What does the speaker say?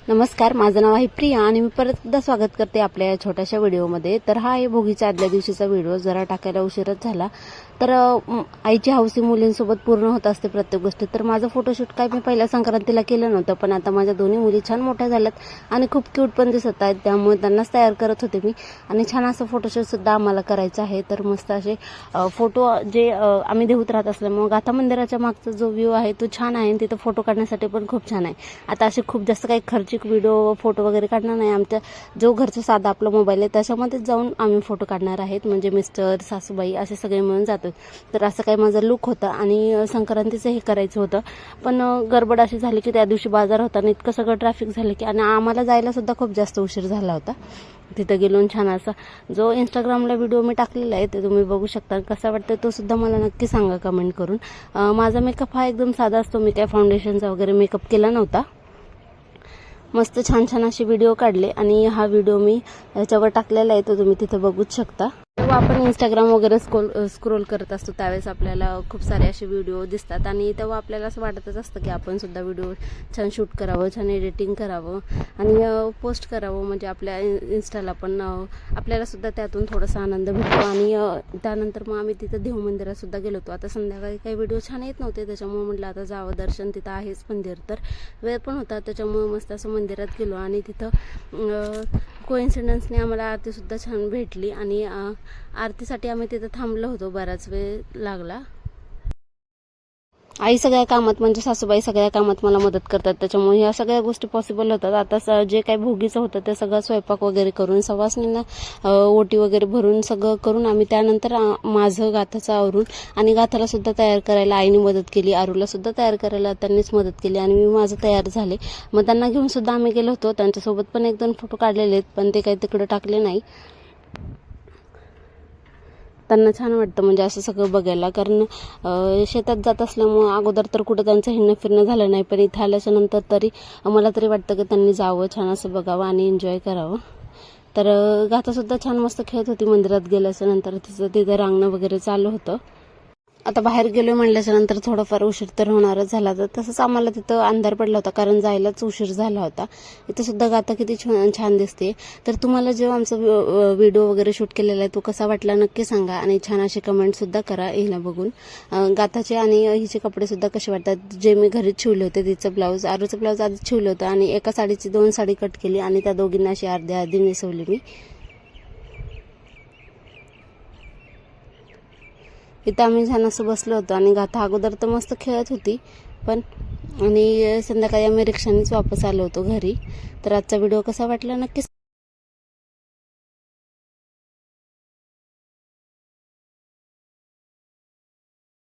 नमस्कार, माझं नाव आहे प्रिया आणि मी परत एकदा स्वागत करते आपल्या या छोट्याशा व्हिडिओमध्ये. तर हा आहे भोगीच्या आदल्या दिवशीचा व्हिडिओ. जरा टाकायला उशीरच झाला. तर आईची हौसी मुलींसोबत पूर्ण होत असते प्रत्येक गोष्टी. तर माझं फोटोशूट काय मी पहिल्या संक्रांतीला केलं नव्हतं, पण आता माझ्या दोन्ही मुली छान मोठ्या झाल्यात आणि खूप क्यूट पण दिसत आहेत, त्यामुळे त्यांनाच तयार करत होते मी. आणि छान असं फोटोशूटसुद्धा आम्हाला करायचं आहे. तर मस्त असे फोटो जे आम्ही देऊत राहत असल्यामुळे गाथा मंदिराच्या मागचा जो व्ह्यू आहे तो छान आहे आणि तिथं फोटो काढण्यासाठी पण खूप छान आहे. आता असे खूप जास्त काही खर्चिक व्हिडिओ फोटो वगैरे काढणार नाही. आमच्या जो घरचा साधा आपला मोबाईल आहे त्याच्यामध्येच जाऊन आम्ही फोटो काढणार आहेत. म्हणजे मिस्टर, सासूबाई असे सगळे मिळून जातो. तर असं काही माझा लुक होता आणि संक्रांतीचं हे करायचं होतं, पण गडबड अशी झाली की त्या दिवशी बाजार होता आणि इतकं सगळं ट्रॅफिक झालं की आणि आम्हाला जायला सुद्धा खूप जास्त उशीर झाला होता. तिथं गेलो छान असा जो इंस्टाग्रामला व्हिडिओ मी टाकलेला आहे ते तुम्ही बघू शकता. कसा वाटतं तो सुद्धा मला नक्की सांगा कमेंट करून. माझा मेकअप हा एकदम साधा असतो. मी काय फाउंडेशनचा वगैरे मेकअप केला नव्हता. मस्त छान छान असे व्हिडिओ काढले आणि हा व्हिडिओ मी याच्यावर टाकलेला आहे तो तुम्ही तिथे बघूच शकता. जेव्हा आपण इंस्टाग्राम वगैरे स्क्रोल करत असतो त्यावेळेस आपल्याला खूप सारे असे व्हिडिओ दिसतात आणि तेव्हा आपल्याला असं वाटतच असतं की आपण सुद्धा व्हिडिओ छान शूट करावं, छान एडिटिंग करावं आणि पोस्ट करावं. म्हणजे आपल्या इन्स्टाला पण आपल्याला सुद्धा त्यातून थोडासा आनंद भेटतो. आणि त्यानंतर मग आम्ही तिथं देव मंदिरात सुद्धा गेलो होतो. आता संध्याकाळी काही व्हिडिओ छान येत नव्हते त्याच्यामुळे म्हटलं आता जावं दर्शन, तिथं आहेच मंदिर, तर वेळ पण होता त्याच्यामुळे मस्त असं मंदिरात गेलो आणि तिथं कोइन्सिडन्सने आम्हाला आरतीसुद्धा छान भेटली आणि आरतीसाठी आम्ही तिथं थांबलो होतो, बराच वेळ लागला. आई सगळ्या कामात म्हणजे सासूबाई सगळ्या कामात मला मदत करतात, त्याच्यामुळे ह्या सगळ्या गोष्टी पॉसिबल होतात. आता जे काही भोगीचं होतं ते सगळं स्वयंपाक वगैरे करून सवासणींना ओटी वगैरे भरून सगळं करून आम्ही त्यानंतर माझं गाथाचं आवरून आणि गाथाला सुद्धा तयार करायला आईने मदत केली, आरूला सुद्धा तयार करायला त्यांनीच मदत केली आणि मी माझं तयार झाले. मग त्यांना घेऊन सुद्धा आम्ही गेलो होतो. त्यांच्यासोबत पण 1-2 फोटो काढलेले आहेत, पण ते काही तिकडे टाकले नाही. त्यांना छान वाटतं म्हणजे असं सगळं बघायला, कारण शेतात जात असल्यामुळं अगोदर तर कुठं त्यांचं हिंडणं फिरणं झालं नाही, पण इथं आल्याच्या नंतर तरी मला तरी वाटतं की त्यांनी जावं, छान असं बघावं आणि एन्जॉय करावं. तर गाथासुद्धा छान मस्त खेळत होती. मंदिरात गेल्याच्या नंतर तिथं रांगणं वगैरे चालू होतं. आता बाहेर गेलो म्हणल्याच्या नंतर थोडाफार उशीर तर होणारच झाला. तर तसंच आम्हाला तिथं अंधार पडला होता कारण जायलाच उशीर झाला होता. इथं सुद्धा गाथा किती छान दिसते. तर तुम्हाला जेव्हा आमचा व्हिडिओ वगैरे शूट केलेला आहे तो कसा वाटला नक्की सांगा आणि छान असे कमेंट सुद्धा करा हिला बघून. गाथाचे आणि हिचे कपडे सुद्धा कसे वाटतात, जे मी घरीच शिवले होते. तिचं ब्लाऊज, आरूचं ब्लाऊज आधीच शिवलं होतं आणि एका साडीची 2 साडी कट केली आणि त्या दोघींना अशी अर्धी नेसवली मी. इथं आम्ही छान असं बसलो होतो आणि गाथा अगोदर तर मस्त खेळत होती, पण आणि संध्याकाळी आम्ही रिक्षानेच वापस आलो होतो घरी. तर आजचा व्हिडिओ कसा वाटला नक्की